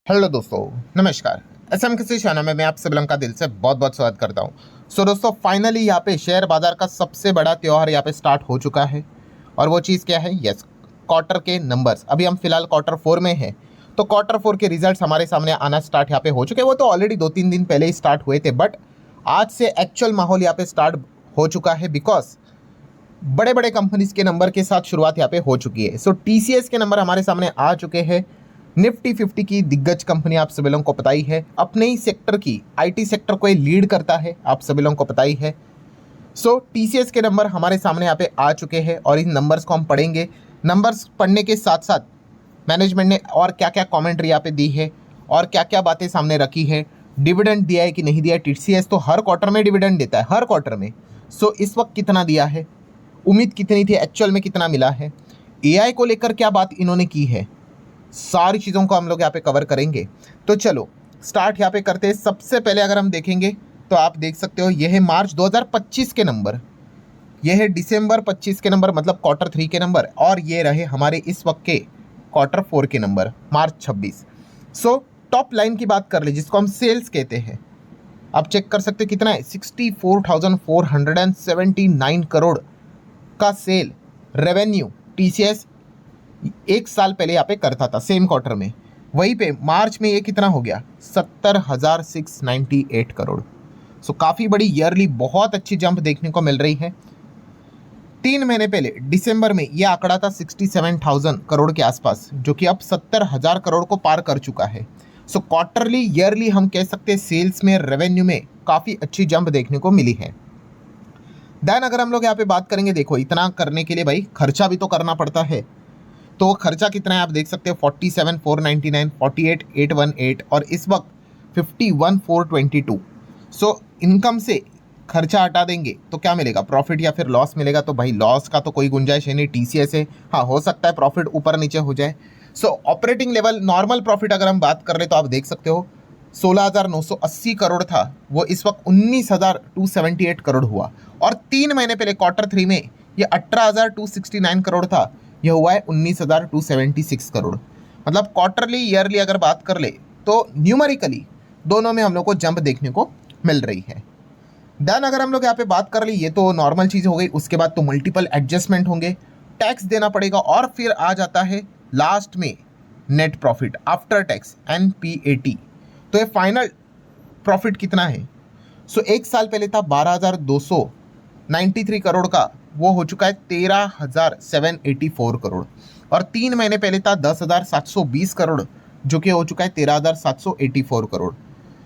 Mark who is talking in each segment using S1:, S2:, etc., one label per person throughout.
S1: Hello दोस्तों, नमस्कार। SM किसी चैनल में मैं आप सभी लोगों का दिल से बहुत बहुत स्वागत करता हूं। सो दोस्तों, फाइनली यहाँ पे शेयर बाजार का सबसे बड़ा त्यौहार यहाँ पे स्टार्ट हो चुका है। और वो चीज़ क्या है? यस, क्वार्टर के नंबर्स। अभी हम फिलहाल क्वार्टर 4 में हैं, तो क्वार्टर 4 के रिजल्ट्स हमारे सामने आना स्टार्ट यहाँ पे हो चुके हैं। वो तो ऑलरेडी 2-3 दिन पहले ही स्टार्ट हुए थे, बट आज से एक्चुअल माहौल यहाँ पे स्टार्ट हो चुका है। बिकॉज बड़े बड़े कंपनीज के नंबर के साथ शुरुआत यहाँ पे हो चुकी है। सो टीसीएस के नंबर हमारे सामने आ चुके हैं। निफ्टी 50 की दिग्गज कंपनी आप सभी लोगों को पता ही है, अपने ही सेक्टर की आईटी सेक्टर को ये लीड करता है, आप सभी लोगों को पता ही है। सो टीसीएस के नंबर हमारे सामने यहाँ पे आ चुके हैं और इन नंबर्स को हम पढ़ेंगे। नंबर्स पढ़ने के साथ साथ मैनेजमेंट ने और क्या क्या कमेंट्री यहाँ पे दी है और क्या क्या बातें सामने रखी है, डिविडेंड दिया है कि नहीं दिया है। टीसीएस तो हर क्वार्टर में डिविडेंड देता है, हर क्वार्टर में। सो इस वक्त कितना दिया है, उम्मीद कितनी थी, एक्चुअल में कितना मिला है, एआई को लेकर क्या बात इन्होंने की है, सारी चीज़ों को हम लोग यहाँ पे कवर करेंगे। तो चलो स्टार्ट यहाँ पे करते हैं। सबसे पहले अगर हम देखेंगे तो आप देख सकते हो, यह है मार्च 2025 के नंबर, यह है दिसंबर 25 के नंबर, मतलब क्वार्टर 3 के नंबर, और ये रहे हमारे इस वक्त के क्वार्टर 4 के नंबर, मार्च 26। सो टॉप लाइन की बात कर ले, जिसको हम सेल्स कहते हैं, आप चेक कर सकते हो कितना है, 64,479 करोड़ का सेल रेवेन्यू टीसीएस एक साल पहले यहाँ पे करता था सेम क्वार्टर में। वहीं पे मार्च में ये कितना हो गया, 70,698 करोड़। सो काफ़ी बड़ी ईयरली बहुत अच्छी जंप देखने को मिल रही है। 3 महीने पहले दिसंबर में ये आंकड़ा था 67,000 करोड़ के आसपास, जो कि अब 70,000 करोड़ को पार कर चुका है। सो क्वार्टरली ईयरली हम कह सकते हैं सेल्स में, रेवेन्यू में काफ़ी अच्छी जंप देखने को मिली है। देन अगर हम लोग यहाँ पे बात करेंगे, देखो इतना करने के लिए भाई खर्चा भी तो करना पड़ता है। तो खर्चा कितना है आप देख सकते हो, 47,499, 48,818 और इस वक्त 51,422। सो इनकम से खर्चा हटा देंगे तो क्या मिलेगा, प्रॉफिट या फिर लॉस मिलेगा। तो भाई लॉस का तो कोई गुंजाइश है नहीं, टीसीएस है। हाँ, हो सकता है प्रॉफिट ऊपर नीचे हो जाए। सो ऑपरेटिंग लेवल नॉर्मल प्रॉफिट अगर हम बात कर रहे तो आप देख सकते हो 16,980 करोड़ था, वो इस वक्त 19,278 करोड़ हुआ। और 3 महीने पहले क्वार्टर 3 में ये 18,269 करोड़ था, यह हुआ है 19,276 करोड़। मतलब क्वार्टरली ईयरली अगर बात कर ले तो न्यूमेरिकली दोनों में हम लोग को जंप देखने को मिल रही है। देन अगर हम लोग यहाँ पे बात कर ली, ये तो नॉर्मल चीज़ हो गई। उसके बाद तो मल्टीपल एडजस्टमेंट होंगे, टैक्स देना पड़ेगा, और फिर आ जाता है लास्ट में net profit after tax NPAT। तो ये फाइनल प्रॉफिट कितना है? सो एक साल पहले था 12,293 करोड़ का, वो हो चुका है 13,784 करोड़। और 3 महीने पहले था 10,720 करोड़, जो कि हो चुका है 13,784 करोड़।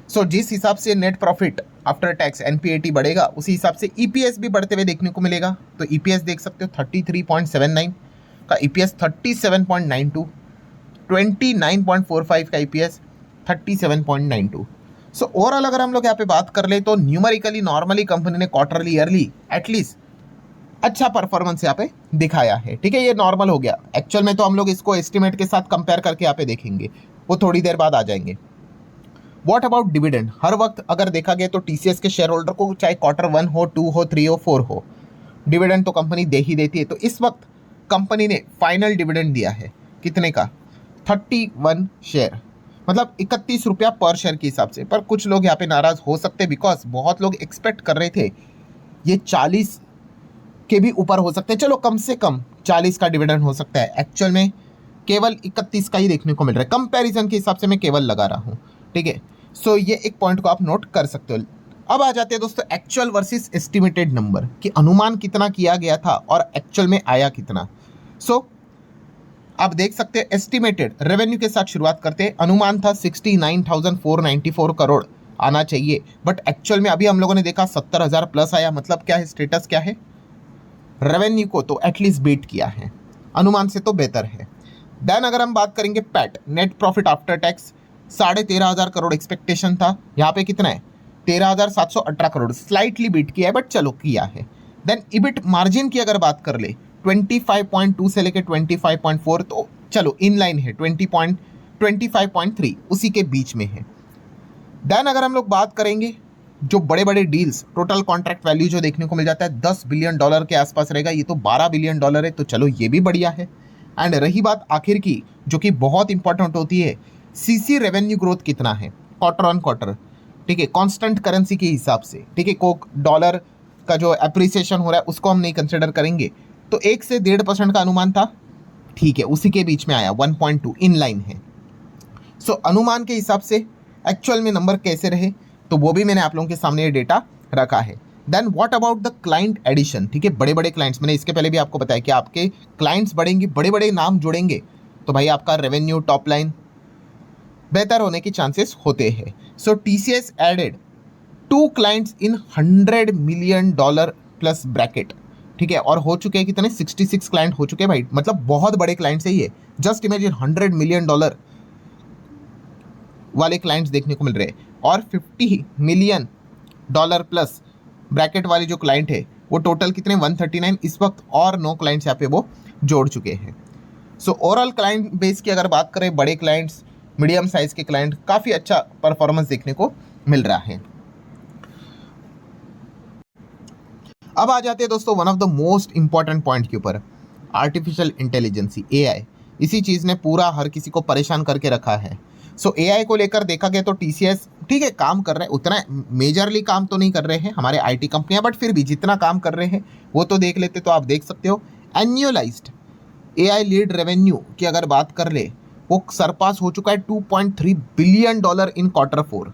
S1: सो जिस हिसाब से net profit after tax NPAT बढ़ेगा, उसी हिसाब से EPS भी बढ़ते हुए देखने को मिलेगा। तो EPS देख सकते हो 33.79 का EPS, 37.92, 29.45 का EPS, 37.92। सो ओवरऑल अगर हम लोग यहाँ पे बात कर ले तो न्यूमेरिकली नॉर्मली कंपनी ने क्वार्टरली ईयरली एटलीस्ट अच्छा परफॉर्मेंस यहाँ पे दिखाया है। ठीक है, ये नॉर्मल हो गया। एक्चुअल में तो हम लोग इसको एस्टिमेट के साथ कंपेयर करके यहाँ पे देखेंगे, वो थोड़ी देर बाद आ जाएंगे। What about dividend? हर वक्त अगर देखा गया तो टीसीएस के शेयर होल्डर को चाहे क्वार्टर 1 हो, 2 हो, 3 हो, 4 हो, डिविडेंड तो कंपनी दे ही देती है। तो इस वक्त कंपनी ने फाइनल डिविडेंड दिया है कितने का, 31 शेयर, मतलब 31 रुपया पर शेयर के हिसाब से। पर कुछ लोग यहाँ पे नाराज हो सकते हैं, बिकॉज बहुत लोग एक्सपेक्ट कर रहे थे ये 40 के भी ऊपर हो सकते हैं। चलो कम से कम 40 का डिविडेंड हो सकता है, एक्चुअल में केवल 31 का ही देखने को मिल रहा है। कंपैरिजन के हिसाब से मैं केवल लगा रहा हूँ। ठीक है, सो ये एक पॉइंट को आप नोट कर सकते हो। अब आ जाते हैं दोस्तों एक्चुअल वर्सेस एस्टिमेटेड नंबर, कि अनुमान कितना किया गया था और एक्चुअल में आया कितना। सो आप देख सकते हैं एस्टिमेटेड रेवेन्यू के साथ शुरुआत करते हैं। अनुमान था 69,494 करोड़ आना चाहिए, बट एक्चुअल में अभी हम लोगों ने देखा 70,000 प्लस आया। मतलब क्या है, स्टेटस क्या है, रेवेन्यू को तो एटलीस्ट बीट किया है, अनुमान से तो बेहतर है। देन अगर हम बात करेंगे PAT, net profit after tax, 13,500 crore expectation था, यहाँ पे कितना है 13,718 करोड़, स्लाइटली बीट किया है, बट चलो किया है। देन इबिट मार्जिन की अगर बात कर ले 25.2 से लेके 25.4, तो चलो इन लाइन है, 25.3 उसी के बीच में है। देन अगर हम लोग बात करेंगे जो बड़े बड़े डील्स, टोटल कॉन्ट्रैक्ट वैल्यू जो देखने को मिल जाता है 10 बिलियन डॉलर के आसपास रहेगा, ये तो 12 बिलियन डॉलर है, तो चलो ये भी बढ़िया है। एंड रही बात आखिर की, जो कि बहुत इंपॉर्टेंट होती है, सीसी रेवेन्यू ग्रोथ कितना है क्वार्टर ऑन क्वार्टर, ठीक है, कांस्टेंट करेंसी के हिसाब से, ठीक है, को डॉलर का जो अप्रिसिएशन हो रहा है उसको हम नहीं कंसिडर करेंगे, तो 1 से 1.5% का अनुमान था, ठीक है, उसी के बीच में आया 1.2 इन लाइन है। सो अनुमान के हिसाब से एक्चुअल में नंबर कैसे रहे तो वो भी मैंने आप लोगों के सामने ये डेटा रखा है। Then what about the client addition, ठीक है, बड़े बड़े क्लाइंट्स, मैंने इसके पहले भी आपको बताया कि आपके क्लाइंट्स बढ़ेंगे, बड़े बड़े नाम जुड़ेंगे तो भाई आपका रेवेन्यू टॉप लाइन बेहतर होने के चांसेस होते हैं। So TCS added 2 clients in $100 million plus bracket, ठीक है, और हो चुके हैं कितने 66 क्लाइंट हो चुके हैं भाई, मतलब बहुत बड़े क्लाइंट्स है ये। जस्ट इमेजिन $100 मिलियन वाले क्लाइंट्स देखने को मिल रहे हैं, और $50 मिलियन प्लस ब्रैकेट वाले जो क्लाइंट है वो टोटल कितने 139 इस वक्त, और 9 क्लाइंट्स यहाँ पे वो जोड़ चुके हैं। सो ओवरऑल क्लाइंट बेस की अगर बात करें, बड़े क्लाइंट्स, मीडियम साइज के क्लाइंट, काफ़ी अच्छा परफॉर्मेंस देखने को मिल रहा है। अब आ जाते हैं दोस्तों one of the most important point के ऊपर, आर्टिफिशियल इंटेलिजेंस, AI। इसी चीज़ ने पूरा हर किसी को परेशान करके रखा है। सो AI को लेकर देखा गया तो TCS ठीक है काम कर रहे हैं, उतना मेजरली काम तो नहीं कर रहे हैं हमारे IT कंपनियां, बट फिर भी जितना काम कर रहे हैं वो तो देख लेते, तो आप देख सकते हो एन्युअलाइज्ड AI लीड रेवेन्यू की अगर बात कर ले वो सरपास हो चुका है $2.3 बिलियन इन Q4,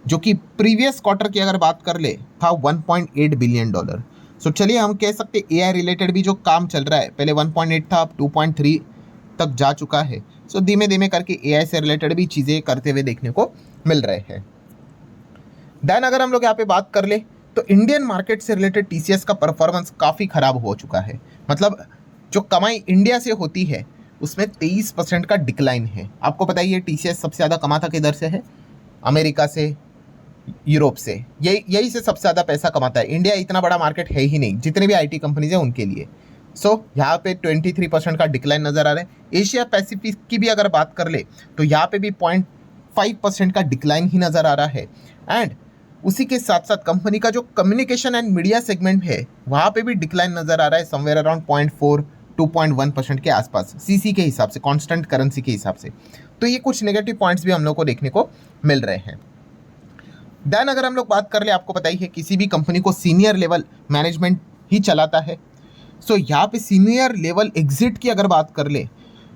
S1: जो कि प्रीवियस क्वार्टर की अगर बात कर ले था $1.8 बिलियन। सो चलिए हम कह सकते AI रिलेटेड भी जो काम चल रहा है, पहले 1.8 था, अब 2.3 तक जा चुका है। सो धीमे धीमे करके AI से रिलेटेड भी चीज़ें करते हुए देखने को मिल रहे हैं। देन अगर हम लोग यहाँ पे बात कर ले तो इंडियन मार्केट से रिलेटेड TCS का परफॉर्मेंस काफ़ी ख़राब हो चुका है, मतलब जो कमाई इंडिया से होती है उसमें 23% का डिक्लाइन है। आपको पता ही है TCS सबसे ज़्यादा कमाता किधर से है, अमेरिका से, यूरोप से, यही से सबसे ज़्यादा पैसा कमाता है। इंडिया इतना बड़ा मार्केट है ही नहीं जितने भी IT कंपनीज हैं उनके लिए। सो यहाँ पे 23% का डिक्लाइन नज़र आ रहा है। एशिया पैसिफिक की भी अगर बात कर ले तो यहाँ पे भी 0.5% का डिक्लाइन ही नज़र आ रहा है। एंड उसी के साथ साथ कंपनी का जो कम्युनिकेशन एंड मीडिया सेगमेंट है वहाँ पे भी डिक्लाइन नज़र आ रहा है, समवेयर अराउंड 0.4-2.1% के आसपास, CC के हिसाब से, कॉन्स्टेंट करेंसी के हिसाब से। तो ये कुछ नेगेटिव पॉइंट्स भी हम लोग को देखने को मिल रहे हैं। देन अगर हम लोग बात कर ले, आपको पता ही है किसी भी कंपनी को सीनियर लेवल मैनेजमेंट ही चलाता है। सो यहाँ पे सीनियर लेवल एग्जिट की अगर बात कर ले,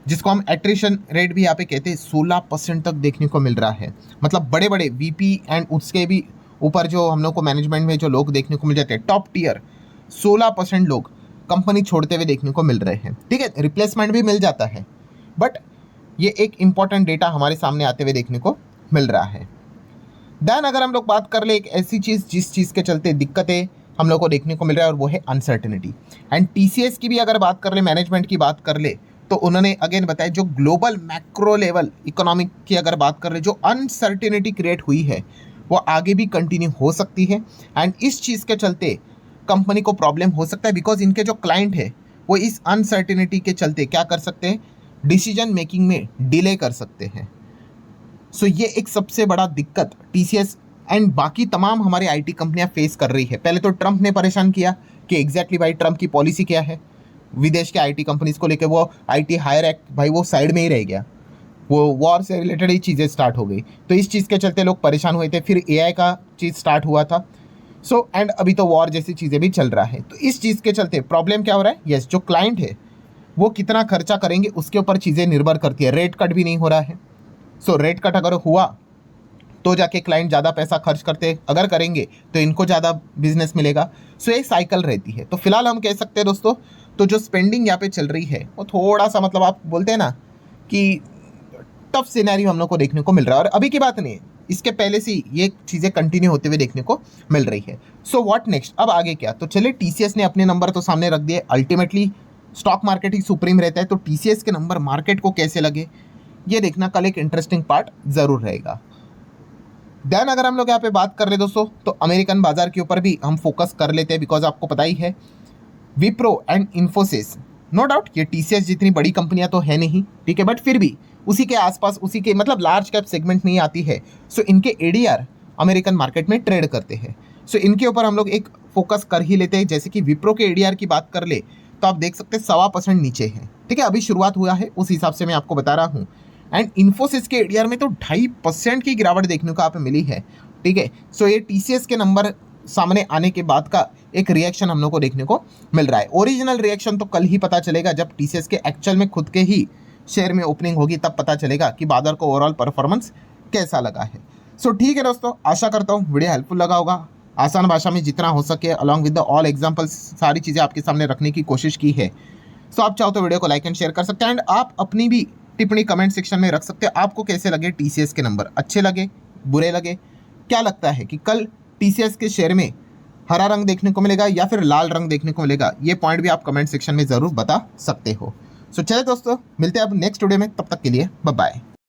S1: जिसको हम एट्रिशन रेट भी यहाँ पे कहते हैं, 16% तक देखने को मिल रहा है। मतलब बड़े बड़े VP एंड उसके भी ऊपर जो हम लोग को मैनेजमेंट में जो लोग देखने को मिल जाते हैं, टॉप टियर 16% लोग कंपनी छोड़ते हुए देखने को मिल रहे हैं। ठीक है, रिप्लेसमेंट भी मिल जाता है, बट ये एक इंपॉर्टेंट डेटा हमारे सामने आते हुए देखने को मिल रहा है। देन अगर हम लोग बात कर ले एक ऐसी चीज़ जिस चीज़ के चलते दिक्कतें हम लोग को देखने को मिल रहा है, और वो है अनसर्टेनिटी। एंड TCS की भी अगर बात कर ले, मैनेजमेंट की बात कर ले, तो उन्होंने अगेन बताया जो ग्लोबल मैक्रो लेवल इकोनॉमिक की अगर बात कर ले, जो अनसर्टेनिटी क्रिएट हुई है वो आगे भी कंटिन्यू हो सकती है। एंड इस चीज़ के चलते कंपनी को प्रॉब्लम हो सकता है, बिकॉज इनके जो क्लाइंट है वो इस अनसर्टेनिटी के चलते क्या कर सकते हैं, डिसीजन मेकिंग में डिले कर सकते हैं। सो ये एक सबसे बड़ा दिक्कत TCS एंड बाकी तमाम हमारे IT कंपनियां फेस कर रही है। पहले तो ट्रंप ने परेशान किया कि एग्जैक्टली भाई ट्रंप की पॉलिसी क्या है विदेश के IT कंपनीज को लेकर, वो IT हायर एक्ट भाई वो साइड में ही रह गया, वो वॉर से रिलेटेड ही चीज़ें स्टार्ट हो गई। तो इस चीज़ के चलते लोग परेशान हुए थे, फिर AI का चीज़ स्टार्ट हुआ था। सो एंड अभी तो वॉर जैसी चीज़ें भी चल रहा है। तो इस चीज़ के चलते प्रॉब्लम क्या हो रहा है, यस जो क्लाइंट है वो कितना खर्चा करेंगे उसके ऊपर चीज़ें निर्भर करती है। रेट कट भी नहीं हो रहा है। सो रेट कट अगर हुआ तो जाके क्लाइंट ज़्यादा पैसा खर्च करते, अगर करेंगे तो इनको ज़्यादा बिजनेस मिलेगा। सो एक साइकिल रहती है। तो फिलहाल हम कह सकते हैं दोस्तों, तो जो स्पेंडिंग यहाँ पे चल रही है वो थोड़ा सा, मतलब आप बोलते हैं ना कि टफ सिनेरियो हम लोग को देखने को मिल रहा है। और अभी की बात नहीं है, इसके पहले से ये चीज़ें कंटिन्यू होते हुए देखने को मिल रही है। सो व्हाट नेक्स्ट, अब आगे क्या? तो चलिए TCS ने अपने नंबर तो सामने रख दिए। अल्टीमेटली स्टॉक मार्केट ही सुप्रीम रहता है, तो TCS के नंबर मार्केट को कैसे लगे ये देखना कल एक इंटरेस्टिंग पार्ट ज़रूर रहेगा। देन अगर हम लोग यहाँ पे बात कर रहे दोस्तों, तो अमेरिकन बाजार के ऊपर भी हम फोकस कर लेते हैं, बिकॉज आपको पता ही है Wipro and Infosys, no doubt ये TCS जितनी बड़ी कंपनियां तो है नहीं, ठीक है, बट फिर भी उसी के आसपास, उसी के मतलब लार्ज कैप सेगमेंट नहीं आती है। सो इनके ADR अमेरिकन मार्केट में ट्रेड करते हैं। सो इनके ऊपर हम लोग एक फोकस कर ही लेते हैं। जैसे कि विप्रो के ADR की बात कर ले तो आप देख सकते हैं 1.25% नीचे है, ठीक है, अभी शुरुआत हुआ है, उस हिसाब से मैं आपको बता रहा हूँ। एंड इन्फोसिस के एडीआर में तो 2.5% की गिरावट देखने को आप मिली है, ठीक है। सो ये टीसीएस के नंबर सामने आने के बाद का एक रिएक्शन हम लोग को देखने को मिल रहा है। ओरिजिनल रिएक्शन तो कल ही पता चलेगा, जब टीसीएस के एक्चुअल में खुद के ही शेयर में ओपनिंग होगी, तब पता चलेगा कि बादर को ओवरऑल परफॉर्मेंस कैसा लगा है। सो ठीक है दोस्तों, आशा करता हूँ वीडियो हेल्पफुल लगा होगा। आसान भाषा में जितना हो सके along with the all examples सारी चीज़ें आपके सामने रखने की कोशिश की है। सो आप चाहो तो वीडियो को लाइक एंड शेयर कर सकते हैं, एंड आप अपनी भी टिप्पणी कमेंट सेक्शन में रख सकते हैं। आपको कैसे लगे टीसीएस के नंबर, अच्छे लगे, बुरे लगे? क्या लगता है कि कल टीसीएस के शेयर में हरा रंग देखने को मिलेगा या फिर लाल रंग देखने को मिलेगा? ये पॉइंट भी आप कमेंट सेक्शन में ज़रूर बता सकते हो। सो चलिए दोस्तों, मिलते हैं अब नेक्स्ट वीडियो में, तब तक के लिए बाय बाय।